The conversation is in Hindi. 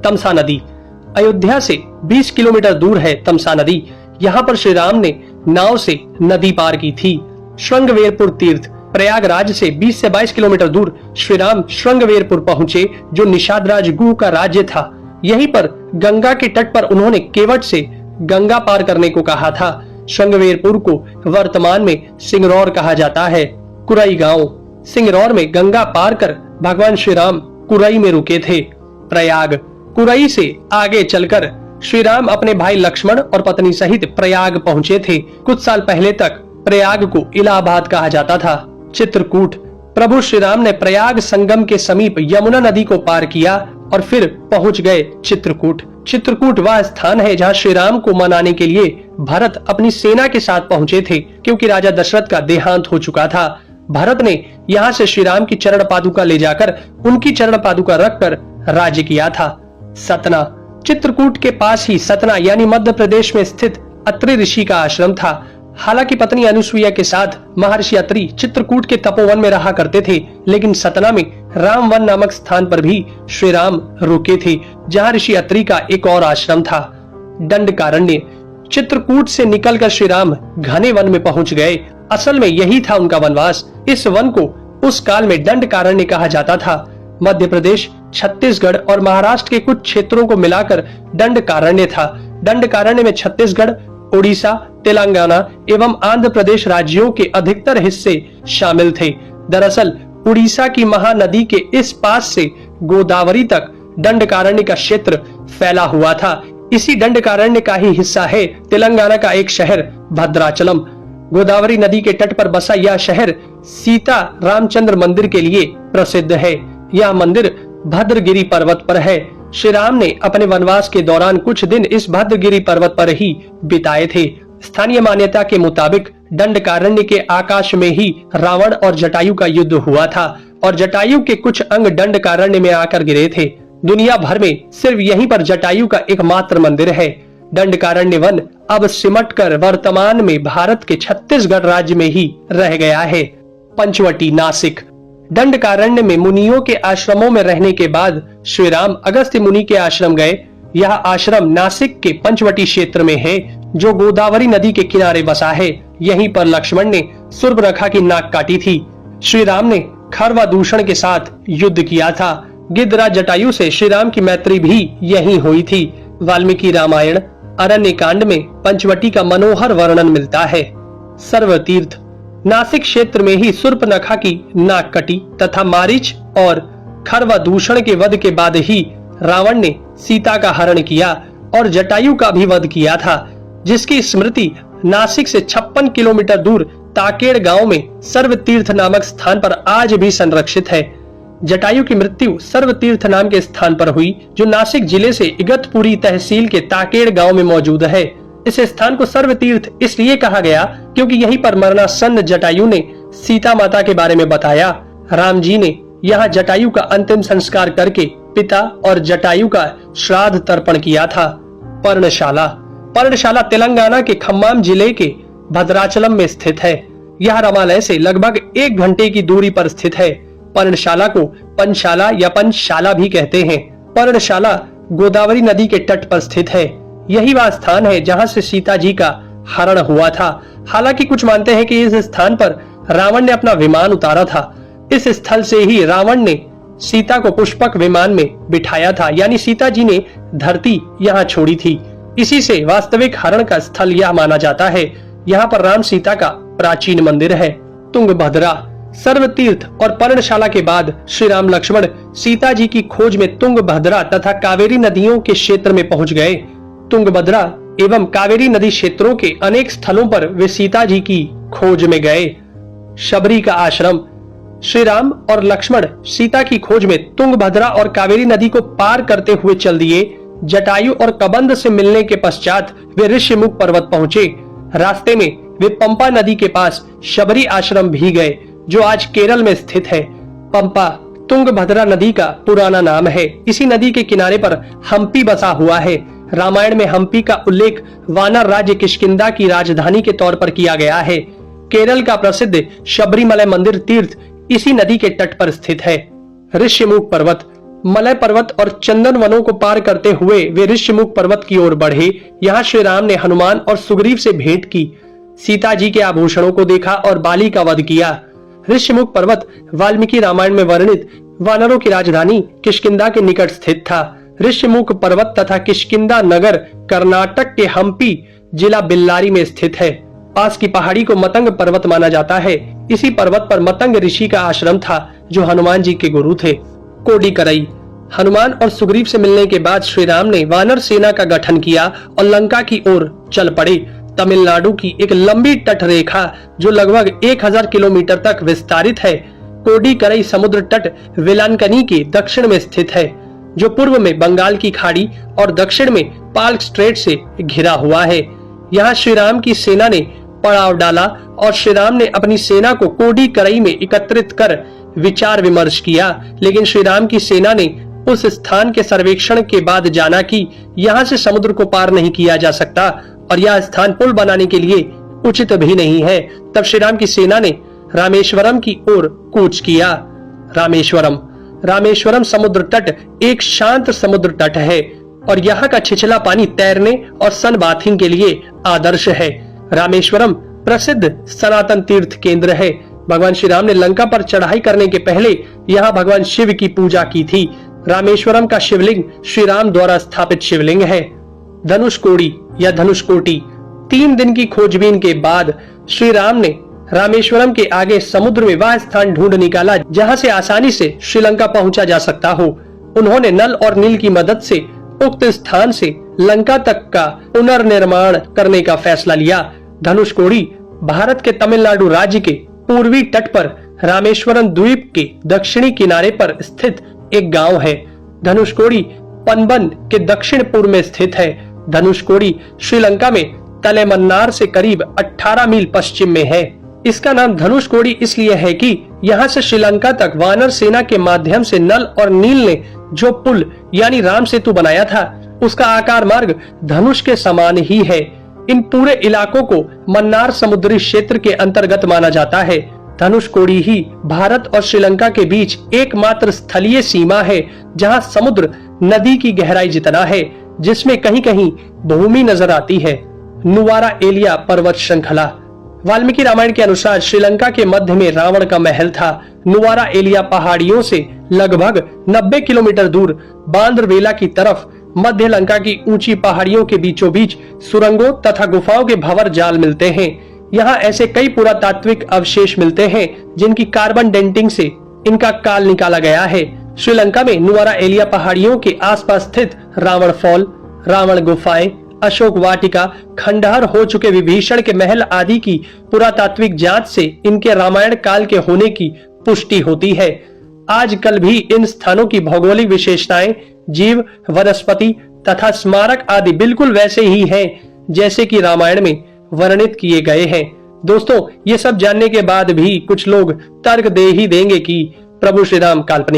तमसा नदी। अयोध्या से 20 किलोमीटर दूर है तमसा नदी। यहाँ पर श्री राम ने नाव से नदी पार की थी। श्रृंगवेरपुर तीर्थ। प्रयागराज से 20 से 22 किलोमीटर दूर श्री राम श्रृंगवेरपुर पहुंचे, जो निषादराज गुह का राज्य था। यहीं पर गंगा के तट पर उन्होंने केवट से गंगा पार करने को कहा था। श्रृंगवेरपुर को वर्तमान में सिंगरौर कहा जाता है। कुरई गांव। सिंगरौर में गंगा पार कर भगवान श्री राम कुरई में रुके थे। प्रयाग। कुरई से आगे चलकर श्री राम अपने भाई लक्ष्मण और पत्नी सहित प्रयाग पहुंचे थे। कुछ साल पहले तक प्रयाग को इलाहाबाद कहा जाता था। चित्रकूट। प्रभु श्री राम ने प्रयाग संगम के समीप यमुना नदी को पार किया और फिर पहुंच गए चित्रकूट। चित्रकूट वह स्थान है जहां श्री राम को मनाने के लिए भरत अपनी सेना के साथ पहुंचे थे, क्योंकि राजा दशरथ का देहांत हो चुका था। भरत ने यहाँ से श्री राम की चरण पादुका ले जाकर उनकी चरण पादुका रखकर राज्य किया था। सतना। चित्रकूट के पास ही सतना यानी मध्य प्रदेश में स्थित अत्रि ऋषि का आश्रम था। हालांकि पत्नी अनुसुईया के साथ महर्षि अत्रि चित्रकूट के तपोवन में रहा करते थे, लेकिन सतना में रामवन नामक स्थान पर भी श्री राम रुके थे, जहां ऋषि अत्रि का एक और आश्रम था। दंडकारण्य। चित्रकूट से निकलकर श्री राम घने वन में पहुंच गए। असल में यही था उनका वनवास। इस वन को उस काल में दंडकारण्य कहा जाता था। मध्य प्रदेश, छत्तीसगढ़ और महाराष्ट्र के कुछ क्षेत्रों को मिलाकर दंडकारण्य था। दंडकारण्य में छत्तीसगढ़, उड़ीसा, तेलंगाना एवं आंध्र प्रदेश राज्यों के अधिकतर हिस्से शामिल थे। दरअसल उड़ीसा की महानदी के इस पास से गोदावरी तक दंडकारण्य का क्षेत्र फैला हुआ था। इसी दंडकारण्य का ही हिस्सा है तेलंगाना का एक शहर भद्राचलम। गोदावरी नदी के तट पर बसा यह शहर सीता रामचंद्र मंदिर के लिए प्रसिद्ध है। यह मंदिर भद्रगिरी पर्वत पर है। श्री राम ने अपने वनवास के दौरान कुछ दिन इस भद्रगिरी पर्वत पर ही बिताए थे। स्थानीय मान्यता के मुताबिक दंडकारण्य के आकाश में ही रावण और जटायु का युद्ध हुआ था और जटायु के कुछ अंग दंडकारण्य में आकर गिरे थे। दुनिया भर में सिर्फ यहीं पर जटायु का एकमात्र मंदिर है। दंडकारण्य वन अब सिमटकर वर्तमान में भारत के छत्तीसगढ़ राज्य में ही रह गया है। पंचवटी। नासिक। दंडकारण्य में मुनियों के आश्रमों में रहने के बाद श्री राम अगस्त्य मुनि के आश्रम गए। यह आश्रम नासिक के पंचवटी क्षेत्र में है, जो गोदावरी नदी के किनारे बसा है। यहीं पर लक्ष्मण ने सूर्पनखा की नाक काटी थी। श्री राम ने खरवादूषण के साथ युद्ध किया था। गिद्धराज जटायु से श्री राम की मैत्री भी यहीं हुई थी। वाल्मीकि रामायण अरण्य कांड में पंचवटी का मनोहर वर्णन मिलता है। सर्वतीर्थ। नासिक क्षेत्र में ही सूर्पनखा की नाक कटी तथा मारीच और खरवादूषण के वध के बाद ही रावण ने सीता का हरण किया और जटायु का भी वध किया था, जिसकी स्मृति नासिक से 56 किलोमीटर दूर ताकेड़ गांव में सर्वतीर्थ नामक स्थान पर आज भी संरक्षित है। जटायु की मृत्यु सर्वतीर्थ नाम के स्थान पर हुई, जो नासिक जिले से इगतपुरी तहसील के ताकेड़ गांव में मौजूद है। इस स्थान को सर्वतीर्थ इसलिए कहा गया क्योंकि यहीं पर मरणासन्न जटायु ने सीता माता के बारे में बताया। राम जी ने यहाँ जटायु का अंतिम संस्कार करके पिता और जटायु का श्राद्ध तर्पण किया था। पर्णशाला। पर्णशाला तेलंगाना के खम्माम जिले के भद्राचलम में स्थित है। यह रामालय से लगभग 1 घंटे की दूरी पर स्थित है। पर्णशाला को पंचशाला या पंचशाला भी कहते हैं। पर्णशाला गोदावरी नदी के तट पर स्थित है। यही वह स्थान है जहां से सीता जी का हरण हुआ था। हालांकि कुछ मानते हैं कि इस स्थान पर रावण ने अपना विमान उतारा था। इस स्थल से ही रावण ने सीता को पुष्पक विमान में बिठाया था, यानी सीता जी ने धरती यहाँ छोड़ी थी। इसी से वास्तविक हरण का स्थल यह माना जाता है। यहाँ पर राम सीता का प्राचीन मंदिर है। तुंगभद्रा। सर्वतीर्थ और पर्णशाला के बाद श्री राम लक्ष्मण सीता जी की खोज में तुंगभद्रा तथा कावेरी नदियों के क्षेत्र में पहुंच गए। तुंगभद्रा एवं कावेरी नदी क्षेत्रों के अनेक स्थलों पर वे सीता जी की खोज में गए। शबरी का आश्रम। श्री राम और लक्ष्मण सीता की खोज में तुंगभद्रा और कावेरी नदी को पार करते हुए चल दिए। जटायु और कबंध से मिलने के पश्चात वे ऋषिमुख पर्वत पहुंचे। रास्ते में वे पंपा नदी के पास शबरी आश्रम भी गए, जो आज केरल में स्थित है। पंपा तुंगभद्रा नदी का पुराना नाम है। इसी नदी के किनारे पर हम्पी बसा हुआ है। रामायण में हम्पी का उल्लेख वानर राज्य किष्किंधा की राजधानी के तौर पर किया गया है। केरल का प्रसिद्ध शबरीमलय मंदिर तीर्थ इसी नदी के तट पर स्थित है। ऋषिमुख पर्वत। मलय पर्वत और चंदन वनों को पार करते हुए वे ऋष्यमुख पर्वत की ओर बढ़े। यहाँ श्री राम ने हनुमान और सुग्रीव से भेंट की, सीता जी के आभूषणों को देखा और बाली का वध किया। ऋष्यमुख पर्वत वाल्मीकि रामायण में वर्णित वानरों की राजधानी किष्किंधा के निकट स्थित था। ऋष्यमुख पर्वत तथा किष्किंधा नगर कर्नाटक के हम्पी जिला बेल्लारी में स्थित है। पास की पहाड़ी को मतंग पर्वत माना जाता है। इसी पर्वत पर मतंग ऋषि का आश्रम था जो हनुमान जी के गुरु थे। कोडिकरई। हनुमान और सुग्रीव से मिलने के बाद श्री राम ने वानर सेना का गठन किया और लंका की ओर चल पड़े। तमिलनाडु की एक लंबी तट रेखा जो लगभग 1000 किलोमीटर तक विस्तारित है। कोडिकरई समुद्र तट वेलांकनी के दक्षिण में स्थित है, जो पूर्व में बंगाल की खाड़ी और दक्षिण में पाल्क स्ट्रेट से घिरा हुआ है। यहाँ श्री राम की सेना ने पड़ाव डाला और श्री राम ने अपनी सेना को कोडिकरई में एकत्रित कर विचार विमर्श किया, लेकिन श्री राम की सेना ने उस स्थान के सर्वेक्षण के बाद जाना कि यहाँ से समुद्र को पार नहीं किया जा सकता और यह स्थान पुल बनाने के लिए उचित भी नहीं है। तब श्री राम की सेना ने रामेश्वरम की ओर कूच किया। रामेश्वरम समुद्र तट एक शांत समुद्र तट है और यहाँ का छिछला पानी तैरने और सन बाथिंग के लिए आदर्श है। रामेश्वरम प्रसिद्ध सनातन तीर्थ केंद्र है। भगवान श्री राम ने लंका पर चढ़ाई करने के पहले यहाँ भगवान शिव की पूजा की थी। रामेश्वरम का शिवलिंग श्री राम द्वारा स्थापित शिवलिंग है। धनुषकोडी या धनुषकोटी। 3 दिन की खोजबीन के बाद श्री राम ने रामेश्वरम के आगे समुद्र में वह स्थान ढूंढ निकाला जहां से आसानी से श्रीलंका पहुंचा जा सकता हो। उन्होंने नल और नील की मदद से उक्त स्थान से लंका तक का पुनर्निर्माण करने का फैसला लिया। धनुषकोडी भारत के तमिलनाडु राज्य के पूर्वी तट पर रामेश्वरम द्वीप के दक्षिणी किनारे पर स्थित एक गांव है। धनुषकोडी पनबन के दक्षिण पूर्व में स्थित है। धनुषकोडी श्रीलंका में तलेमन्नार से करीब 18 मील पश्चिम में है। इसका नाम धनुषकोडी इसलिए है कि यहाँ से श्रीलंका तक वानर सेना के माध्यम से नल और नील ने जो पुल यानी राम सेतु बनाया था, उसका आकार मार्ग धनुष के समान ही है। इन पूरे इलाकों को मन्नार समुद्री क्षेत्र के अंतर्गत माना जाता है। धनुषकोडी ही भारत और श्रीलंका के बीच एकमात्र स्थलीय सीमा है जहां समुद्र नदी की गहराई जितना है, जिसमें कहीं कहीं भूमि नजर आती है। नुवारा एलिया पर्वत श्रृंखला। वाल्मीकि रामायण के अनुसार श्रीलंका के मध्य में रावण का महल था। नुवारा एलिया पहाड़ियों से लगभग 90 किलोमीटर दूर बांद्रवेला की तरफ मध्य लंका की ऊंची पहाड़ियों के बीचों बीच सुरंगों तथा गुफाओं के भंवर जाल मिलते हैं। यहाँ ऐसे कई पुरातात्विक अवशेष मिलते हैं जिनकी कार्बन डेंटिंग से इनका काल निकाला गया है। श्रीलंका में नुवारा एलिया पहाड़ियों के आसपास स्थित रावण फॉल, रावण गुफाएं, अशोक वाटिका, खंडहर हो चुके विभीषण के महल आदि की पुरातात्विक जांच से इनके रामायण काल के होने की पुष्टि होती है। आजकल भी इन स्थानों की भौगोलिक विशेषताएं, जीव, वनस्पति तथा स्मारक आदि बिल्कुल वैसे ही हैं जैसे कि रामायण में वर्णित किए गए हैं। दोस्तों, ये सब जानने के बाद भी कुछ लोग तर्क दे ही देंगे कि प्रभु श्री राम काल्पनिक